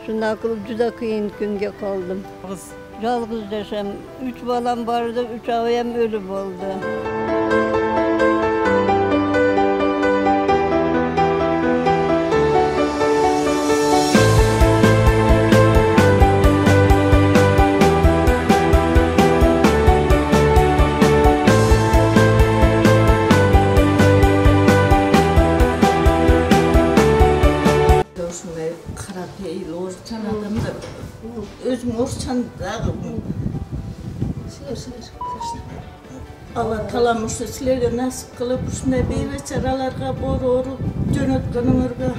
Şuna kılıp juda kıyın günge kaldım. Жалғыз yaşam. 3 balam vardı, 3 ağabeyim ölüp oldu. Karapeyli, Orçan adamda. Özüm Orçan dağı. Allah talamıştı, silerge nasip kılıp, şunday beybeçaralarga, boru jönötkönüңөрgө.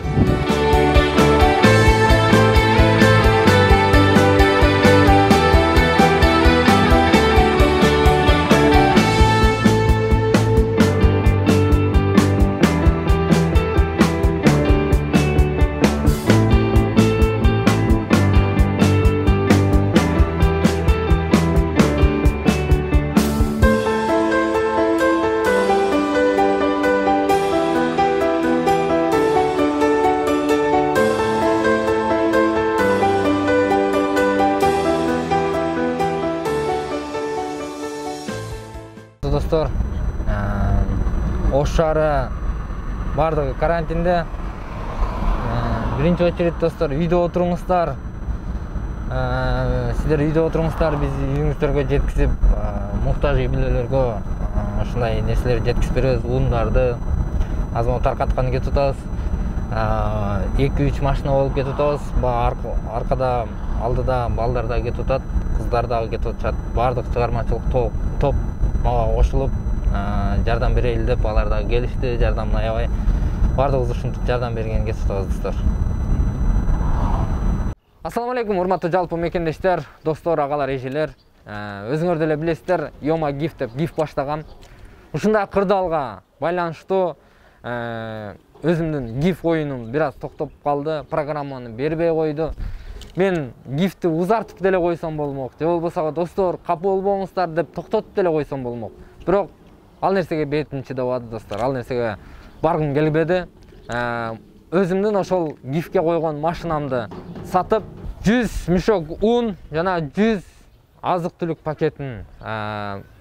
Dostlar, Ош шаары бардығы карантинде. Birinci очередь достар, үйде отырыңыздар. Сіздер үйде отырыңыздар, біз үйіңіздерге жеткізіп, мұқтаж үй бүлелерге ушундай нерселерди жеткизип беребиз, ундарды азыр таркаткан кетип атабыз. 2-3 машина болуп кетип атабыз. Аркада, алдыда балдар да кетип атат, кыздар дагы кетип атышат. Бардык чыгармачылык топ мага кошулуп жардам берели деп алар да келишти, жардамын аябай. Бардыгыбыз ушинтип жардам берген кетип атабыз достор. Ассаламу алейкум, урматтуу жалпы мекендештер, достор, агалар, эжелер. Өзүңөр деле билесиздер, Йома гиф деп гиф баштагам. Ушундай кырдаалга байланыштуу өзүмдүн гиф оюнум бир аз токтоп калды, программаны бербей койду. Мен гифти узартып деле койсом болмок, же болбосо достор капа болбоңуздар деп токтотуп деле койсом болмок. Бирок ал нерсеге бетим чыдабады достор, ал нерсеге баргым келбеди. Өзүмдүн ошол гифке койгон машинамды сатып 100 мешок un жана 100 азык-түлүк пакетин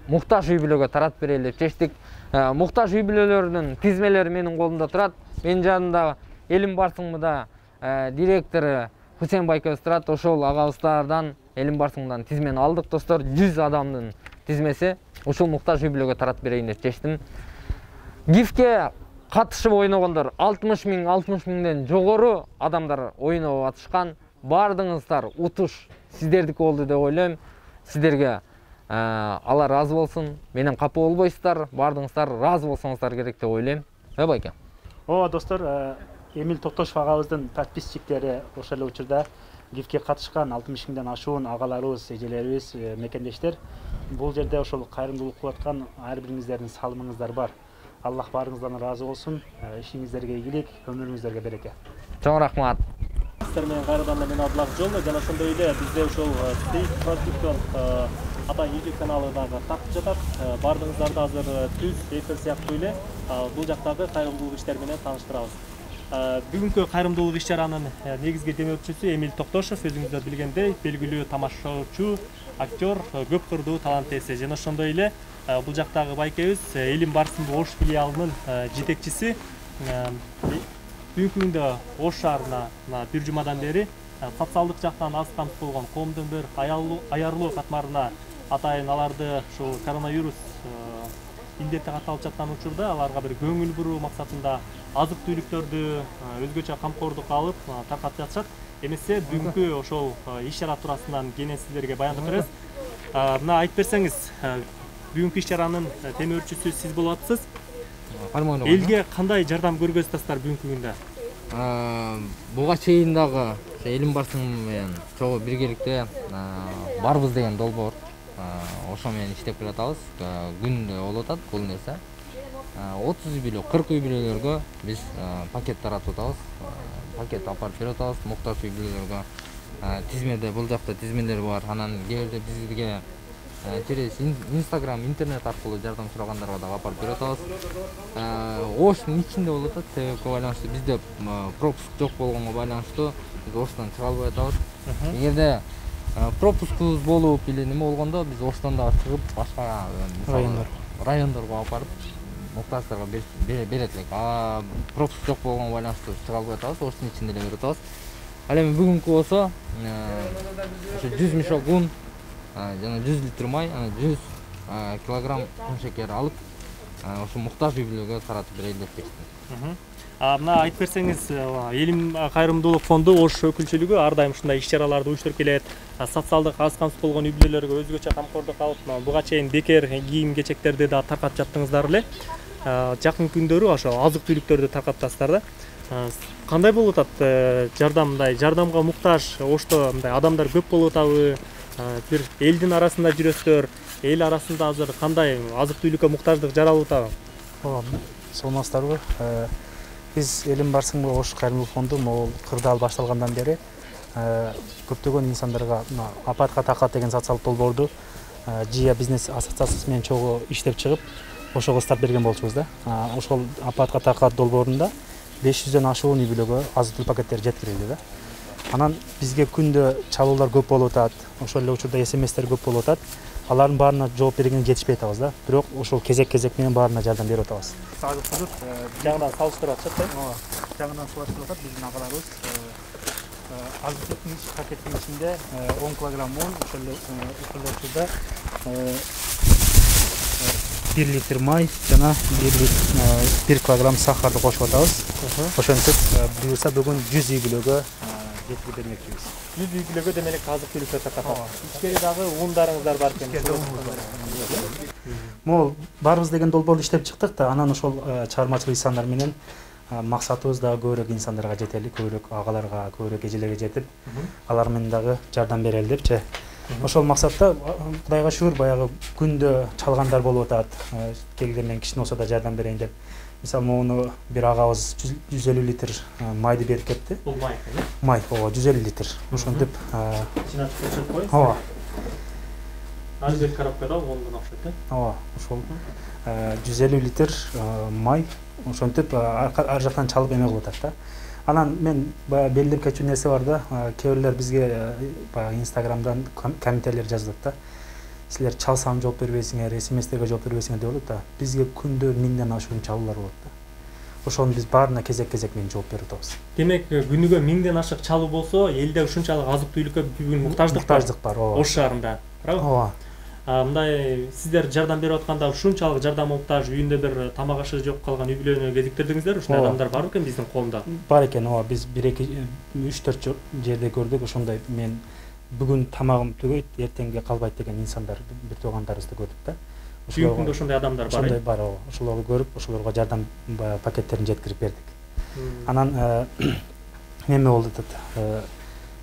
муктаж үй бүлөгө таратып берели деп чечтик. Муктаж үй бүлөлөрүнүн тизмелери менин колумда турат. Менин жанымда Элим Барсыңмыда директору Хусейн байкебиз турат. Ошол агабыздардан Элим Барсыңмыдан тизмени алдык достор. 100 адамдын тизмеси ушул муктаж үй бүлөгө таратып берейин деп чечтим. Гифке катышып ойногондор 60 миңден жогору адамдар ойноп атышкан. Бардыңыздар утуш сиздердики болду деп ойлойм. Сиздерге алар разы болсун, менен капа болбойсуздар, бардыңыздар разы болсоңуздар керек деп ойлойм. Байке. Достор, Эмил Токтошов агабыздын подписчиктери ошол эле учурда гифке катышкан 60 миңден ашуун агаларыбыз, эжелерибиз, мекендештер. Бул жерде ошол кайрымдуулук кылып аткан ар бириңиздердин салымыңыздар бар. Аллах барыңыздан разы болсун, ишиңиздерге ийгилик, өмүрүңүздөргө береке. Чоң рахмат. Сиздер менен кайрадан мен Абдуллах Жолу жана ошондой эле бизде ушул Продуктор ата YouTube каналы дагы тартып жатат. Бардыгыңыздарды азыр түз, эфир сыяктуу эле бул жактагы кайрымдуулук иштер менен тааныштырабыз. Бүгүнкү кайрымдуулук иш-чаранын негизги демөөрчүсү Эмил Токтошов, өзүңүздөр билгендей, белгилүү тамашачу, актер, көп кырдуу талант ээси. Жана ошондой эле бул жактагы байкебиз Элим Барсыңмы Ош филиалынын жетекчиси. Бүгүнкү күндө Ош шаарына бир жумадан бери социалдык жактан аз камсыз болгон коомдун бир аярлуу катмарына атайын аларды ушул коронавирус индети катталып жаткан учурда аларга бир көңүл буруу максатында азык-түлүктөрдү өзгөчө камкордукка алып таркатып жатышат. Эмесе бүгүнкү ошол иш-чара туурасынан кенен сиздерге баяндап беребиз. Мына айтып берсеңиз, бүгүнкү иш-чаранын темөөрчүсү сиз болуп атасыз. Элге кандай жардам көргөзөсүздар бүгүнкү күндө? Буга чейин дагы Элим Барсыңмы менен чогуу биргеликте барбыз деген долбоор. Ошо менен иштеп келатабыз. Күндө болуп атат бул нерсе. 30 үй бүлө, 40 үй бүлөлөргө биз пакет таратып атабыз. Пакет апарып берип атабыз муктаж үй бүлөлөргө. Тизмеде бул жакта тизмелер бар. Анан кээде бизге через Instagram, интернет аркылуу жардам сурагандарга да апарып берип атабыз. Оштун ичинде болуп атат, себепке байланыштуу бизде пропуск жок болгонго байланыштуу биз Оштан чыга албай атабыз. Эгерде пропускубуз болуп или неме болгондо биз Оштан дагы чыгып башка райондорго алып барып муктаждарга берет элек. Пропуск жок болгон байланыштуу чыга албай атабыз, Оштун ичинде эле берип атабыз. Ал эми бүгүнкү болсо ошо 100 мешок un, жана 100 литр май, 100 килограмм кум шекер алып, ошо муктаж үй бүлөгө таратып берели деп чечтим. Мына айтып берсеңиз, Элим кайрымдуулук фонду Ош өкүлчүлүгү ар дайым ушундай иш-чараларды уюштуруп келет. Социалдык аз камсыз болгон үй бүлөлөргө өзгөчө камкордук алып, буга чейин бекер кийим-кечектерди да таркатып жаттыңыздар эле. Жакын күндөрү ошо азык-түлүктөрдү таркатасыздар да. Кандай болуп атат жардамга муктаж Ошто мындай адамдар көп болуп атабы? Бир элдин арасында жүрөсүздөр, эл арасында азыр кандай азык-түлүккө муктаждык жаралып атабы? Ооба, саламатсыздарбы? Биз Элим барсыңбы Ош кайрымдуулук фонду могул кырдаал башталгандан бери көптөгөн инсандарга апатка такат деген социалдык долбоорду ЖИА бизнес ассоциациясы менен чогуу иштеп чыгып, ошого старт берген болчубуз да. Ошол апатка такат долбоорунда 500дөн ашуун үй бүлөгө азык-түлүк пакеттери жеткирилди да. Анан бизге күндө чалуулар көп болуп атат, ошол эле учурда СМСтер көп болуп атат. Алардын баарына жооп бергенге жетишпей атабыз да. Бирок ошол кезек менен баарына жардам берип атабыз. Азык-түлүк жаңыдан салыштырып атышат да? Ооба, жаңыдан салыштырып атат биздин агаларыбыз. Азык-түлүктүн пакеттин ичинде 10 килограмм un, ошол эле учурда 1 литр май жана 1 килограмм сахарды кошуп атабыз. Ошентип буюрса бүгүн 100 үй бүлөгө жеткирип бермекчибиз. 100 үй бүлөгө демек азык-түлүктөр таркатат. Ичкери дагы ундарыңыздар бар экен. Могул барбыз деген долбоорду иштеп чыктык да, анан ошол чыгармачылык инсандар менен максатыбыз дагы көбүрөөк инсандарга жетели, көбүрөөк агаларга, көбүрөөк эжелерге жетип, алар менен дагы жардам берели депчи. Ошол максатта Кудайга шүгүр баягы күндө чалгандар болуп атат. Келгенден кичине болсо да жардам берейин деп. Мисалы, моуну бир агабыз 150 литр майды берип кетти. Бул май экен. Май, ооба, 150 литр. Ошентип, чынатып көрсөтүп коюңуз. ооба. Ар бир коробкада ондон окшойт да. Ооба, ошол 150 литр май ошентип ар жактан чалып эме кылып атат да. Анан мен баягы белгилеп кетчү нерсе бар да. Кээ бирлер бизге баягы Инстаграмдан комментарийлер жазат да. Силер чалсам жооп бербейсиңер, СМСтерге жооп бербейсиңер деп атат да. Бизге күндө 1000ден ашуун чалуулар болот да. Ошону биз баарына кезек менен жооп берип атабыз. Демек, күнүгө 1000ден ашык чалуу болсо, элде ушунчалык азык-түлүккө бүгүн муктаждык бар, ооба. Ош шаарында, правбы? Ооба. Мындай сиздер жардам берип атканда ушунчалык жардам муктаж, үйүндө бир тамак ашы жок калган үй бүлөнү кезиктирдиңиздер, ушундай адамдар бар экен биздин коомдо. Бар экен, ооба. Биз 1-2-3-4 жерде көрдүк, ошондой мен бүгүн тамагым түгөйт, эртеңге калбайт деген инсандар, бир туугандарыбызды көрдүк да. Үйүндө ошондой адамдар бар. Ошондой бар, ооба. Ошолорду көрүп, ошолорго жардам пакеттерин жеткирип бердик. Анан неме болду атат.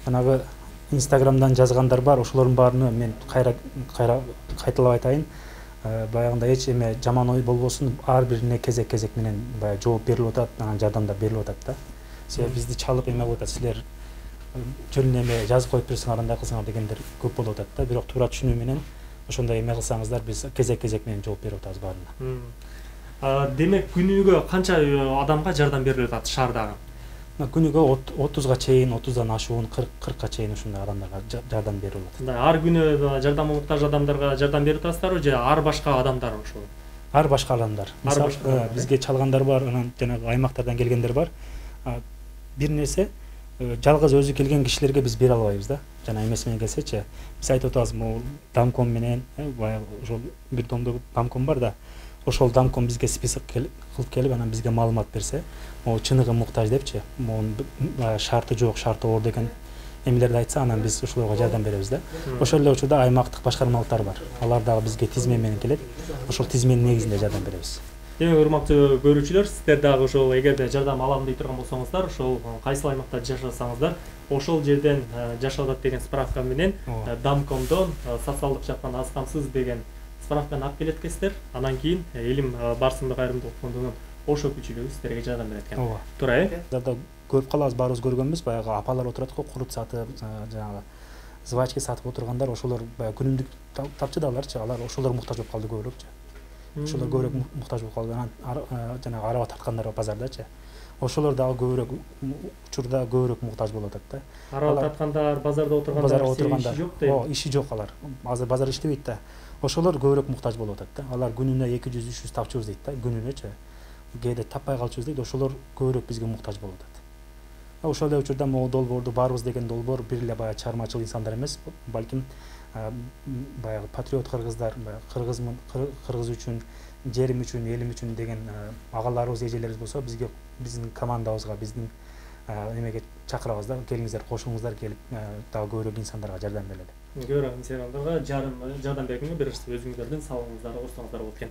Жанагы Инстаграмдан жазгандар бар, ошолордун баарына мен кайталап айтайын. Баягындай эч эме жаман ой болбосун, ар бирине кезек менен баягы жооп берилип атат, анан жардамдар берилип атат да. Себеби бизди чалып эме кылып атат, силер жөн эме жазып коюп берсеңер, андай кылсаңар дегендер көп болуп атат да. Бирок туура түшүнүү менен ошондой эме кылсаңыздар, биз кезек менен жооп берип атабыз баарына. Демек, күнүгө канча адамга жардам берилип атат шаардагы? Күнүгө 30га чейин, 30дан ашуун, 40ка чейин ушундай адамдарга жардам берилип атат. Ар күнү жардамга муктаж адамдарга жардам берип атасыздарбы же ар башка адамдар ошол? Ар башка адамдар. Мисалы, бизге чалгандар бар, анан жанагы аймактардан келгендер бар. Бир нерсе, жалгыз өзү келген кишилерге биз бере албайбыз да. Жана эмеси менен келсечи, биз айтып атабыз, могул домком менен, баягы ошол бир домдо домком бар да. Ошол домком бизге список кылып келип, анан бизге маалымат берсе, могу чыныгы муктаж депчи, могу шарты жок, шарты оор деген эмелерди айтса, анан биз ошолорго жардам беребиз да. Ошол эле учурда аймактык башкармалыктар бар. Алар дагы бизге тизме менен келет. Ошол тизменин негизинде жардам беребиз. Демек, урматтуу көрүүчүлөр, сиздер дагы ошол эгерде жардам алам дей турган болсоңуздар, ошол кайсыл аймакта жашасаңыздар, ошол жерден жашап атат деген справка менен домкомдон социалдык жактан аз камсыз деген справканы алып келет экенсиздер. Анан кийин Элим барсыңбы кайрымдуулук фондунун Ош өкүлчүлүгү сиздерге жардам берет экен. Туура э? Дада көрүп калабыз, баарыбыз көргөнбүз, баягы апалар отурат го, курут сатып, жанагы жвачка сатып отургандар, ошолор баягы күнүмдүк тапчы да аларчы, алар ошолор муктаж болуп калды көбүрөөкчү. Ошолор көбүрөөк муктаж болуп калды. Анан жанагы араба тарткандар бар базардачы. ошолор дагы көбүрөөк учурда көбүрөөк муктаж болуп атат да. Арал таткандар, базарда базарда отургандар иши жок дейм. Иши жок алар. Азыр базар иштебейт да. Ошолор көбүрөөк муктаж болуп атат да. Алар күнүнө 200-300 тапчыбыз дейт да, күнүнөчү. Кээде таппай калчубуз дейт, ошолор көбүрөөк бизге муктаж болуп атат. Ошол эле учурда могу долбоорду баарыбыз деген долбоор бир эле баягы чыгармачыл инсандар эмес, балким баягы патриот кыргыздар, кыргыз үчүн, жерим үчүн, элим үчүн деген агаларыбыз, эжелерибиз болсо, бизге биздин командабызга, биздин немеге чакырабыз да, келиңиздер, кошулуңуздар келип, дагы көбүрөөк инсандарга жардам берели. Көбүрөөк инсандарга жардам бергенге биринчи өзүңүздөрдүн салымыңыздарды кошсоңуздар болот экен.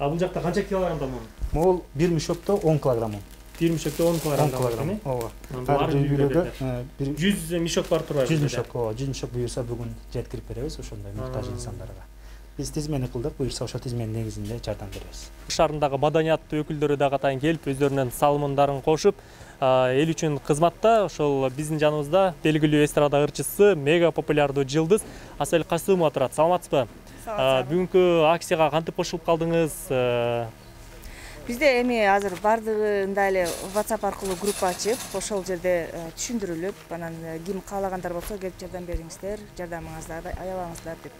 Бул жакта канча килограммда мун? Могул бир мешокто 10 килограмм. Bir müşekte 10 kg. Ооба. Ар бүйрөгө 100 мешок бар турбайбы? 100 мешок, ооба, 100 мешок буюрса бүгүн жеткирип беребиз ошондой муктаж инсандарга. Биз тизмени кылдык, буюрса ошол тизменин негизинде жардам беребиз. Шаарындагы маданияттуу өкүлдөрү дагы атайын келип өздөрүнүн салымдарын кошуп, эл үчүн кызматта ошол биздин жаныбызда белгилүү эстрада ырчысы, мега популярдуу жылдыз Асель Касымова турат. Саламатсызбы? Бүгүнкү акцияга кантип кошулуп калдыңыз? Бизде эми азыр бардыгында эле WhatsApp аркылуу группа ачып, ошол жерде түшүндүрүлүп, анан ким каалагандар болсо келип жардам бериңиздер, жардамыңызды аябаңыздар деп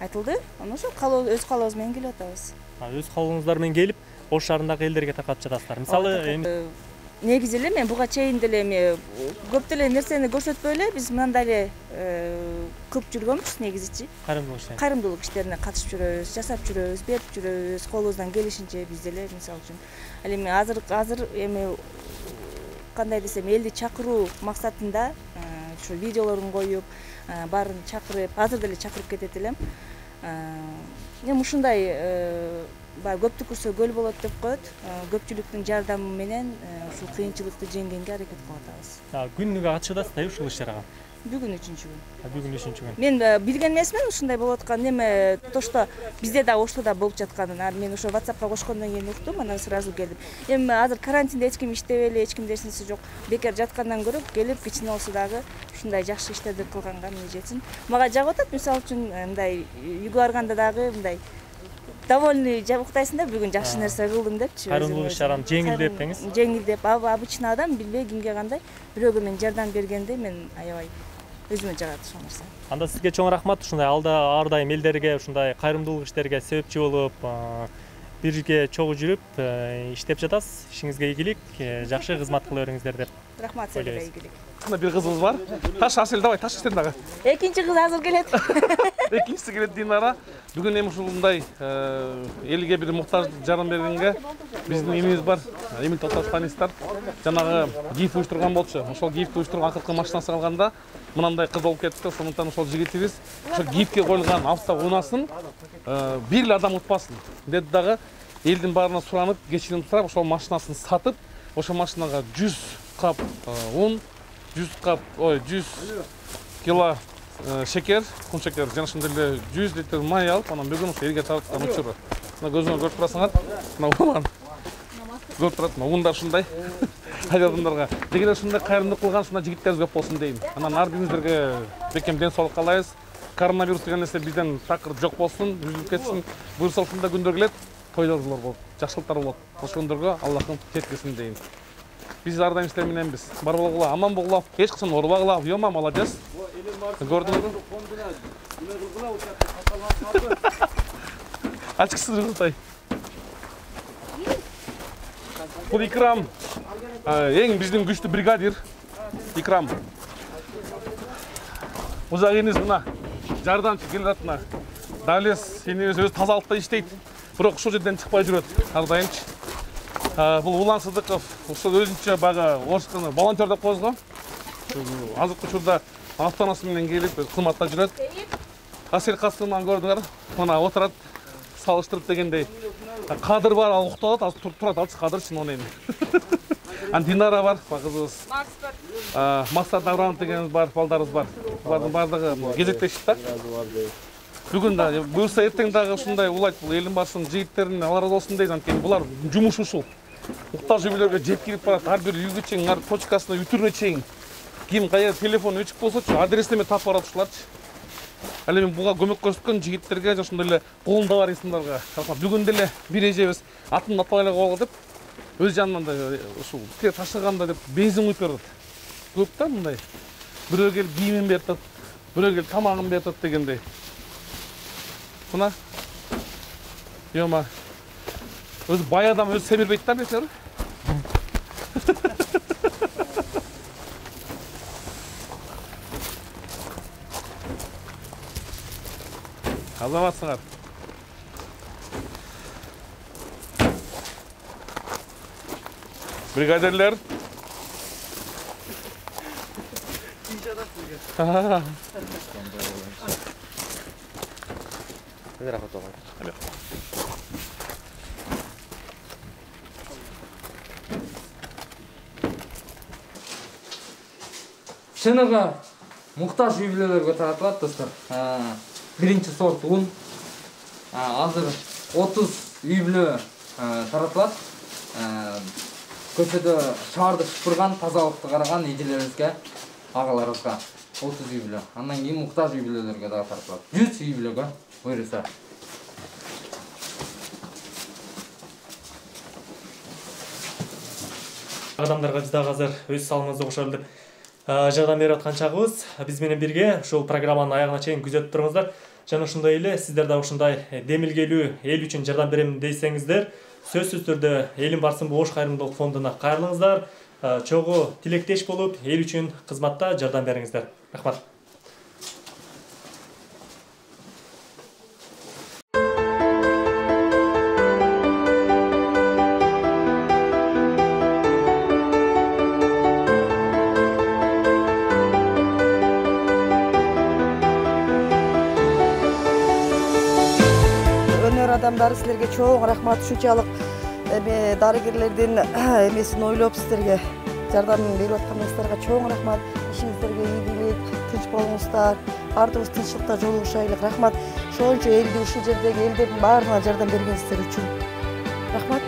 айтылды. Анан ошол өз каалообуз менен келип атабыз. Өз каалооңуздар менен келип, Ош шаарындагы элдерге таркатып жатасыздар. Мисалы, негизи эле мен буга чейин деле эми көп деле нерсени көрсөтпөй эле биз мындай эле кылып жүргөнбүз негизичи. Кайрымдуулук иштерине катышып жүрөбүз, жасап жүрөбүз, берип жүрөбүз, колубуздан келишинче биз деле мисалы үчүн. Ал эми азыр эми кандай десем, элди чакыруу максатында ушул видеолорун коюп, баарын чакырып, азыр деле чакырып кетет элем. Эми ушундай көптү көрсө көл болот деп коет. Көпчүлүктүн жардамы менен ушул кыйынчылыкты жеңгенге аракет кылып атабыз. Күнүгө катышып атасыздар ушул иштерге? Бүгүн 3-чү күн. Бүгүн 3-чү күн. Мен билген эмесмин ушундай болуп атканын, эми то что бизде да Ошто да болуп жатканын. Мен ошо WhatsAppка кошкондон кийин уктум, анан сразу келдим. Эми азыр карантинде эч ким иштебейли, эч кимде нерсеси жок. Бекер жаткандан көрө келип кичине болсо дагы ушундай жакшы иштерди кылганга эмне жетсин. Мага жагып атат, мисалы үчүн мындай үйгө барганда дагы мындай довольный уктайсың да, бүгүн жакшы нерсе кылдым депчи. Кайрымдуулук иштерин жеңилдеп деңиз. Жеңилдеп, обычный адам билбей кимге кандай бирөөгө мен жардам бергенде мен аябай өзүмө жагат ошол нерсе. Анда сизге чоң рахмат, ушундай ар дайым элдерге, ушундай кайрымдуулук иштерге себепчи болуп, бирге чогуу жүрүп иштеп жатасыз. Ишиңизге ийгилик, жакшы кызмат кыла бериңиздер деп. Рахмат сизге ийгилик. Bir kızımız var. Taş Asel davay taş istedim dağı. Экинчи кыз азыр келет. Экинчиси келет Динара. Бүгүн эми ушундай элге бир муктаж жардам бергенге биздин эмебиз бар. Эмил Татарстанистар жанагы гиф уюштурган болчу. Ошол гифти уюштурган акыркы машинасы калганда мынандай кыз болуп кетти. Ошондуктан ошол жигитибиз ошо гифке коюлган автоунаасын бир эле адам утпасын деди дагы. Элдин баарына суранып, кечирим сурап, ошол машинасын сатып, ошол машинага 100 кап un, 100 кило шекер, кум шекер, жана ошондой эле 100 литр май алып, анан бүгүн ошо элге тарткан учуру. Мына көзүңөр көрүп турасыңар. Мына улан. Көрүп турат, мына ундар ушундай. Адамдарга деги ушундай кайрымдуулук кылган ушундай жигиттерибиз көп болсун дейм. Анан ар бириңиздерге бекем ден соолук каалайбыз. Коронавирус деген нерсе бизден такыр жок болсун, үзүлүп кетсин. Буюрса ушундай күндөр келет, тойлорлор болот, жакшылыктар болот. Ошол күндөргө Аллахым жеткизсин дейм. Biz ар дайым силер менен биз. Бар болгула, аман болгула, эч качан оорубагыла. Ёма, молодец. Көрдүңүзбү? Ачыксыз кыздай. Бул Икрам. Эң биздин күчтүү бригадир. Икрам. Узагыңыз мына жардамчы келип атына. Далес сенебиз өз тазалыкта иштейт. Бирок ушул жерден чыкпай жүрөт. Ар дайымчы. Бул Улан Сыдыков ушул өзүнчө бага Орсканы волонтер деп койгон. Азыркы учурда автоунасы менен келип кызматта жүрөт. Асель Касымованы көрдүңөр. Мына отурат, салыштырып дегендей. Кадыр бар, ал уктап атат, азыр турат, алчы кадыр чын онен. Динара бар, кызыбыз. Максат Аврамов дегенибиз бар, балдарыбыз бар. Булардын бардыгы кезектешип да. Бүгүн да буюрса эртең дагы ушундай улайт, бул элдин башынын жигиттерине алар разы болсун дейт, анткени булар жумуш ушул. Уктаж үйлөргө жеп кирип барат, ар бир үйгө чейин, ар точкасына, үтүрүнө чейин. Ким кайер телефон өчүк болсочу, адресине тап барат ушуларчы. Ал эми буга көмөк көрсөткөн жигиттерге, ошондой эле колунда бар инсандарга, бүгүн деле бир эжебиз атын атпай эле койгула деп өз жанынан да ушул тие ташлаганда деп бензин куюп берет. Көп да мындай. Бирөө келип кийимин берип атат, бирөө келип тамагын берип атат дегендей. Мына Йома. Өзі бай адам өзі семірбейді да білесіңдер? Азаматсыңар. Бригадирлер. Чыныгы муктаж үй бүлөлөргө таратылат достор. Биринчи сорт ун. Азыр 30 үй бүлө таратылат. Көчөдө шаарды шыпырган, тазалыкты караган эжелерибизге, агаларыбызга 30 үй бүлө. Андан кийин муктаж үй бүлөлөргө дагы таратылат. 100 үй бүлөгө буйруса. Адамдарга дагы азыр өз салымыңызды кошолу деп жардам берип аткан чагыбыз. Биз менен бирге ушул программанын аягына чейин күзөтүп туруңуздар. Жана ошондой эле сиздер да ушундай демилгелүү эл үчүн жардам берем десеңиздер, сөзсүз түрдө Элим барсын бош кайрымдуулук фондуна кайрылыңыздар. Чогуу тилектеш болуп, эл үчүн кызматта жардам бериңиздер. Рахмат. Адамдары силерге чоң рахмат, ушунчалык дарыгерлердин эмесин ойлоп сиздерге жардам берип атканыңыздарга чоң рахмат. Ишиңиздерге ийгилик, тынч болуңуздар, баардыгыбыз тынччылыкта жолугушайлык. Рахмат. Ошончо элди ушул жердеги элдердин баарына жардам бергениңиздер үчүн. Рахмат.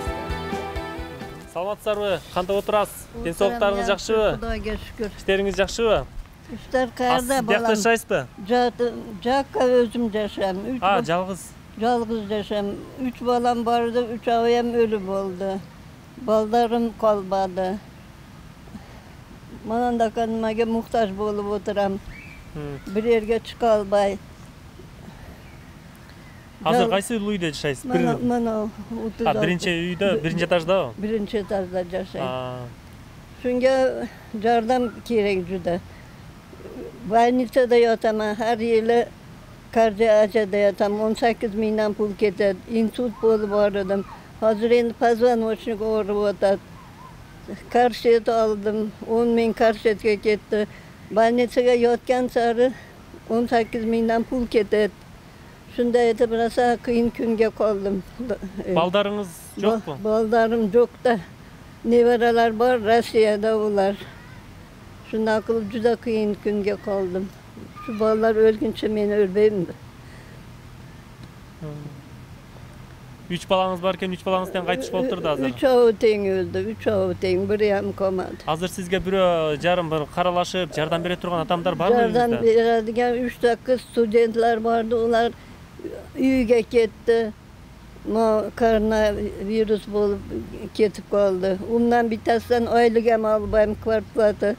Саламатсыздарбы? Кантип отурасыз? Ден жакшыбы? Кудайга шүкүр. Иштериңиз жакшыбы? Иштер каерде балам? Биякта жашайсызбы? Жакка өзүм жашам. Жалгыз. Жалгыз жашам. 3 balam vardı, 3 avayam ölü oldu. Baldarım kalmadı. Manan da kanımaga muhtaç bolup oturam. Bir yerge çıka albay. Hazır kaysı uyda yaşaysiz? Mana 36. Birinci uyda, birinci etajda o? Birinci etajda yaşayım. Çünkü yardım gerek juda. Больницада yatam, her yılı Kardiyaçada yatam, 18 mindən pul keter, insult bolup aradım. Hazır endi poзвоночник orup otat. Karşıyet aldım, 10 min karşıyetke ketdi. Больницага yotgan sari 18 mindən pul ketet. Şunda etip rasa kıyın künge kaldım. Baldarınız yok mu? Baldarım yok da. Neveralar var, Rusya'da ular. Şunda kılıp juda kıyın künge kaldım. Şu ballar ölgünçe meni ölbeyim de. 3 balanız varken 3 balanızdan kaytış bolup turdu azır? 3 ağı teң öldü, 3 ağı teң, biri hem kalmadı. Hazır sizge biri jarım bir karalaşıp jardam bere turgan adamlar var mı? Jardam beradigan 3 kız studentler vardı, ular uyga ketdi. Koronavirus bolup ketip kaldı. Ondan bitasidan oyligam albayım kvarplata.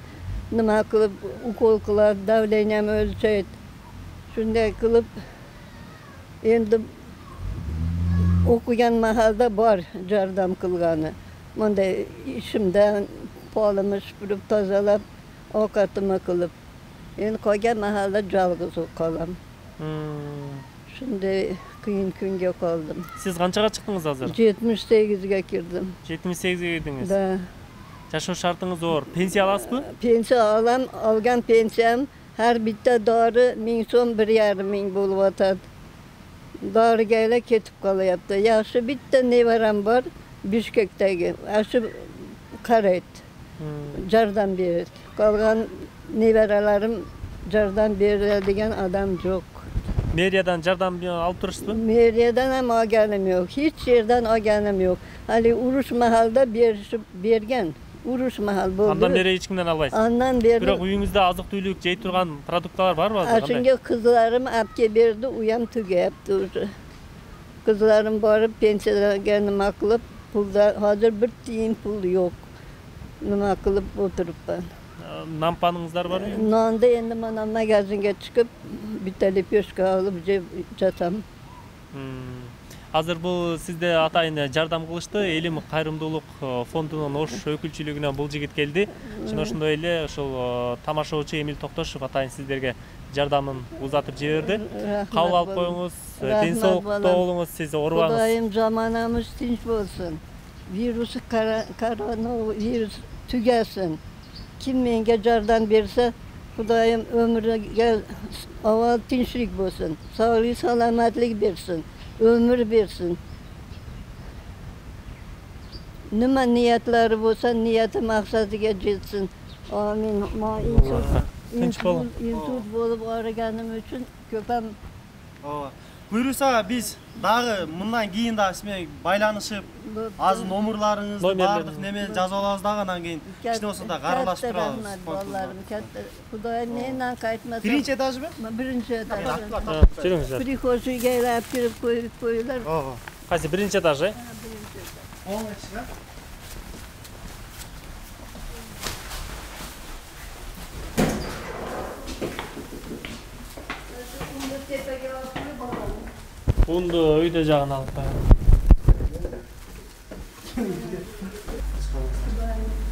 Nima qilib ukol qiladi, davleniyam o'lchaydi. Shunday qilib endi o'qigan mahalda bor jardam qilgani. Bunday ishimdan polimiz supurib tozalab, ovqatimni qilib. Endi qolgan mahalda yolg'iz qolam. Shunday qiyin kunga qoldim. Siz qanchaga chiqdingiz hozir? 78 ga kirdim. 78 ga kirdingiz. Da. Yaşam şartınız zor. Pensiya alasızbı? Pensiya alam, algan pensiyam her bitta dori 1000 so'm 1,5 ming bo'lib o'tadi. Doriga ketib qolyapti. Yaxshi bitta nevaram bor, Bishkekdagi. Shu qaraydi. Jardam beradi. Qolgan nevaralarim jardam beradigan adam yo'q. Meriyadan jardam alıp turasızbı? Meriyadan ham olganim yo'q. Hech yerdan olganim yo'q. Hali urush mahalda bergan. Urush mahal bo'ldi. Andan beri hech kimdan albaysiz. Andan beri. Biroq uyingizda azıq-tuyluk jey turgan produktlar var mı hozir? Shunga qizlarim olib kelib berdi, u ham tugayapti o'zi. Qizlarim borib pensiyaga nima qilib Pulda hazır bir tiyin pul yok. Nima qilib o'tiribman. Nampanыңыздар барбы? Nonda endi mana magazinga chiqib, bitta lepyoshka olib jeb jatam. Азыр бул сизде атайын жардам кылышты. Элим кайрымдуулук фондунун Ош өкүлчүлүгүнөн бул жигит келди. Жана ошондой эле ошол тамашачы Эмил Токтошев атайын сиздерге жардамын узатып жиберди. Кабыл алып коюңуз. Ден соолукта болуңуз, сиз оорубаңыз. Кудайым заманамыз tinch bo'lsin. Virusi koronavirus tugasin. Kim menga jardam bersa, Kudayım ömrüge aval tinchlik bo'lsin. Sog'lik, salomatlik bersin. Ömür bersin. Nima niyatlari bo'lsa, niyati maqsadiga yetsin. Amin. Tinch bo'lin. Insult bo'lib o'rganim uchun ko'p ham Buyursa biz dağı bundan keyin da isme байланышып, az номерларыңызды бардык неме жазып алабыз дагынан кийин кичине болсо да каралаштырабыз. Балаларым katta. Xudoyim mendan qaytmasa. Birinchi etajmi? Birinchi etаж. Жүрүңүздөр. Prixoziyga elab kirib qo'ydilar. Qaysi birinchi etaj? Bundu uyda jagına alıp koyalım.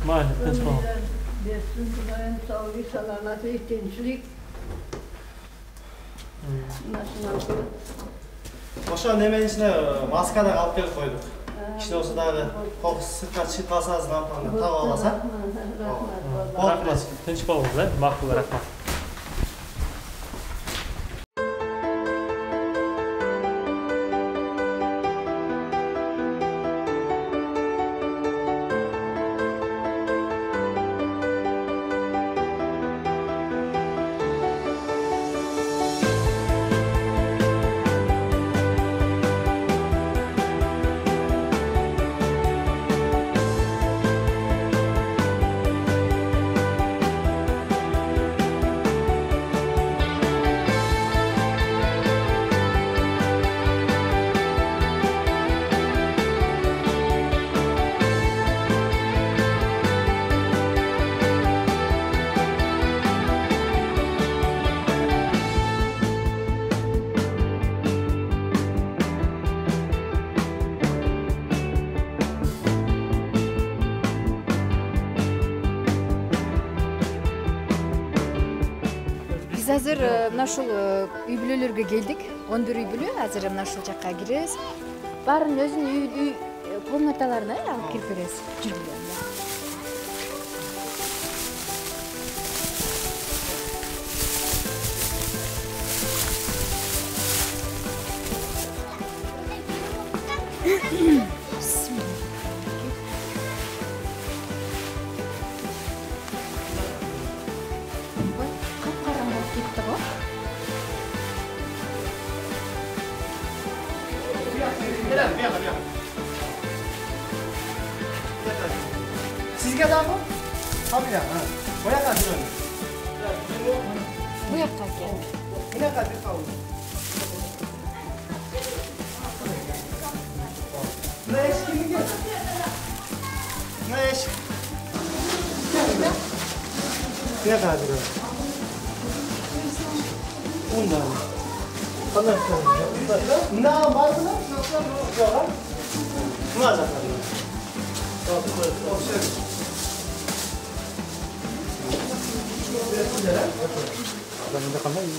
Mayli, tinch bo'lin. Bersin Xudoyim sog'lik, salomatlik, tinchlik. Oşo nemenin içine maska da alıp kelip koyduk. Kişine olsa dagı kokusu sırtqa çıkıp kalsanız lampanı tağıp alasa. Rahmat, tinch bo'linglar, maqbul, rahmat. Biz hazır naşul üy bülölörge geldik. 11 üy bülö hazır naşul jakka gireriz. Barın özün üy komnatalarına alıp kirip beresiz. Sizge daha mı? Tabii ya. Bu yakar durun. Bu yakar gel. Bu yakar bir kavun. Ne eş kimi gel? Ne eş? Bu yakar durun. Ondan. Anlaşıldı. Ne var mı? Yok. Ne olacak? Adamında kalma iyi.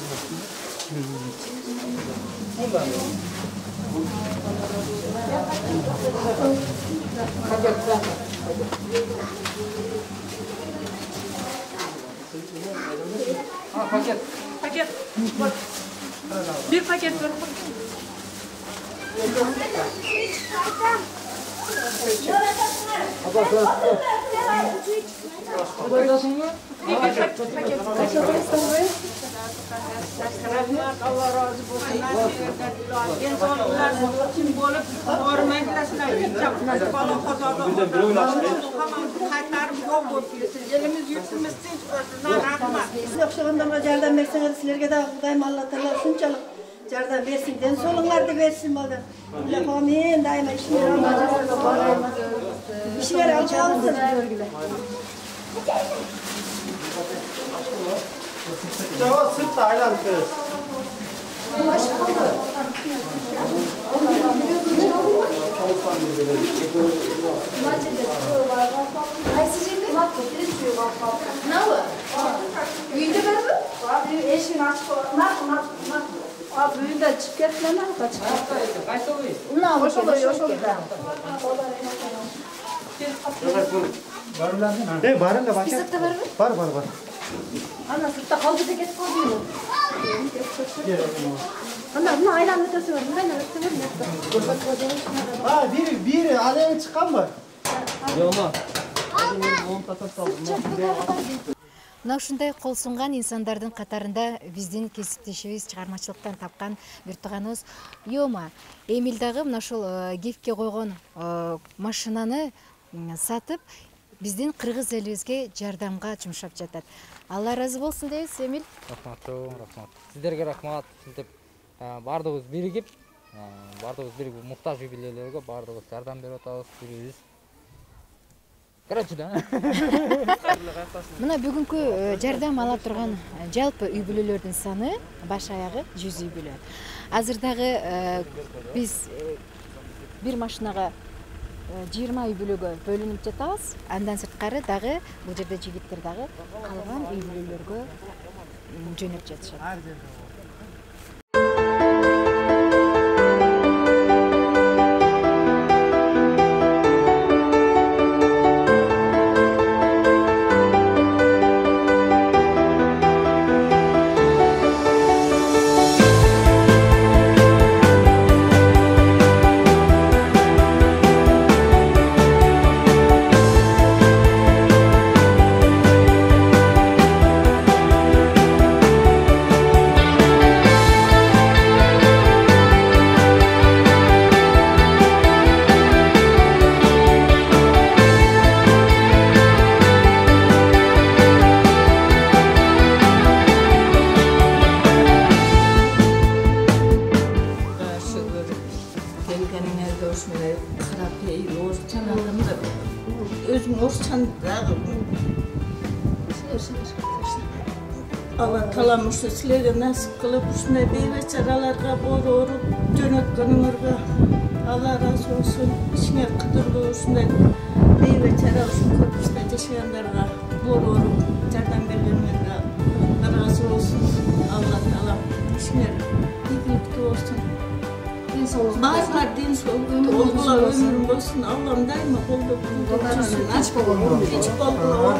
Paket. Paket. Bir paket ver. Allah razı olsun. İnsanlar kim bolup hormatlasınlar, hiç yapmaz. Balo kazadı. Kaytarım yok bo'lib elimiz yurtimiz tinch bo'lsin. Rahmat. Siz o'xshaganda jardam bersanglar, sizlarga da Xudoyim Alloh taolo shunchalik Жардам берсин, ден соолуңарды берсин бала. Амен, дайыма ишиңер ишиңер алчаалсын. Жава сыртта айланып бересиз. Qaysi жерде? Мынабы? Үйүндө барбы? Эшигин ачып үйүндө чыгып кетти ма? Кайсы үй? Мына ошол. Барыңга бака. Сыртта барбы? Бар. Ана сыртта калды деп кетип калдым. Ана мына айланып өтөсү бар. Мына өтөсү бар. Бири алеге чыкканбы? Мына ушундай кол сунган инсандардын катарында биздин кесиптешибиз чыгармачылыктан тапкан бир тууганыбыз Йома. Эмил дагы мына ушул гифке койгон машинаны сатып биздин кыргыз элибизге жардамга жумшап жатат. Алла разы болсун дейбиз, Эмил. Рахмат. Сиздерге рахмат. Синтип бардыгыбыз биригип, муктаж үй бүлөлөргө бардыгыбыз жардам берип атабыз, бирибиз. Карачы да. Мына бүгүнкү жардам ала турган жалпы үй бүлөлөрдүн саны баш аягы 100 үй бүлө. Азыр дагы биз бир машинага 20 үй бүлөгө бөлүнүп жатабыз. Андан сырткары дагы бул жерде жигиттер дагы калган үй бүлөлөргө жөнөп жатышат. Allah talamıştı, sizlerge nasip kılıp uşunday beybeçaralarga boru orup jönötkönüңөрgө Allah razı olsun. İşiңер кыдырлуу ушундай бейбечара ушул көпүстө жашагандарга boru orup жардам бергениңерге разы болсун. Allah talam işiңер ийгиликтүү болсун. Баарыңар ден соолуктуу болгула өмүрүң болсун. Аллам дайыма колдоп турсун. Тинч болгула. Тинч болгула.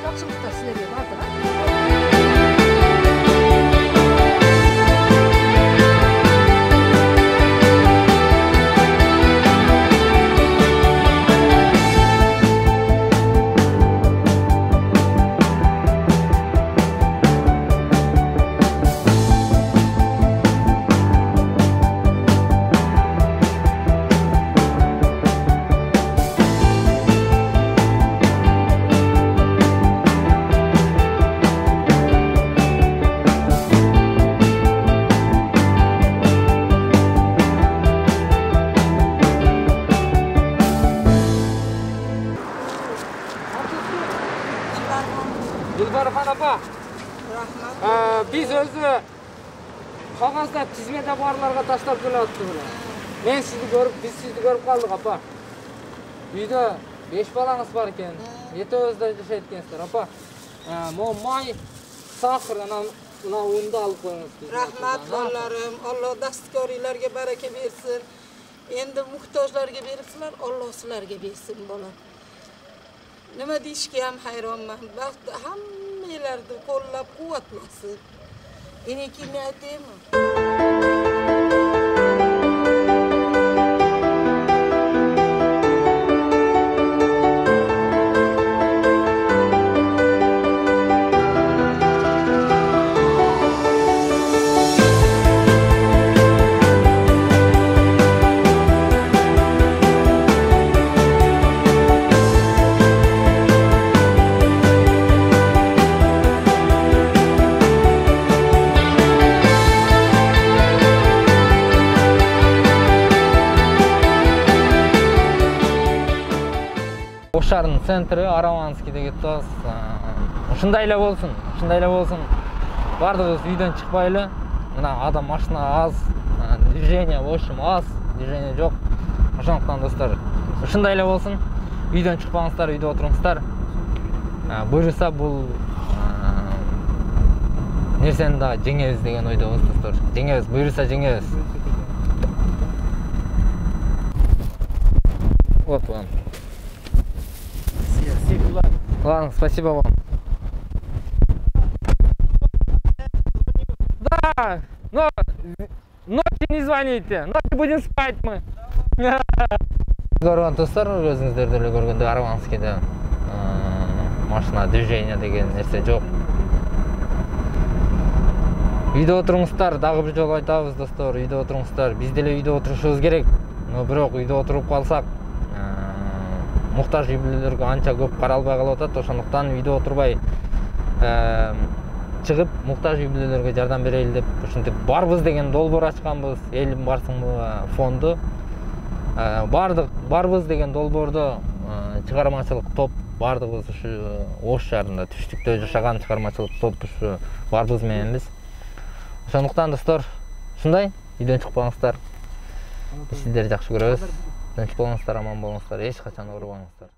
Жакшылыктар силерге бардыгы. Biz özü kağızda tizmede barlarga taşlap keliyaptı bunu. Men sizni görüp, biz sizni görüp kaldık apa. Uyda 5 balanız var eken. Yetebizde yaşayt ekensizler apa. May, sakır ana undu alıp koyuңuz. Rahmat ballarım. Allah dastkörlerge bareke bersin. Endi muhtojlarga beripsiler, Allah sizlarga bersin bolam. Nima deyishga ham hayronman. Hammalarni qo'llab-quvvatlasin. Enekini aytaymi? Ош шаарынын центри Араванскийде кетип атабыз. Ушундай эле болсун, ушундай эле болсун. Бардыгыбыз үйдөн чыкпайлы. Мына адам машина аз, движение в общем аз, движение жок. Ошондуктан достор, ушундай эле болсун. Үйдөн чыкпаңыздар, үйдө отуруңуздар. Буюрса бул нерсени да жеңебиз деген ойдобуз достор. Жеңебиз, буюрса жеңебиз. Вот вам. Ладно, спасибо вам. Да, но ночью не звоните, ночью будем спать мы. Көргөн достор, өзүңүздөр деле көргөндөй Араванскийде машина движение деген нерсе жок. Үйдө отуруңуздар, дагы бир жолу айтабыз достор, үйдө отуруңуздар. Биз деле үйдө отурушубуз керек. Но бирок үйдө отуруп калсак, муктаж үй бүлөлөргө анча көп каралбай калып атат. Ошондуктан үйдө отурбай чыгып муктаж үй бүлөлөргө жардам берели деп ушинтип барбыз деген долбоор ачканбыз. Элим барсыңбы фонду. Барбыз деген долбоордо чыгармачылык топ бардыгыбыз ушу Ош шаарында түштүктө жашаган чыгармачылык топ ушу барбыз мененбиз. Ошондуктан достор, ушундай үйдөн чыкпаңыздар. Биз сиздерди жакшы көрөбүз. Тынч болуңуздар, аман болуңуздар, эч качан оорубаңыздар.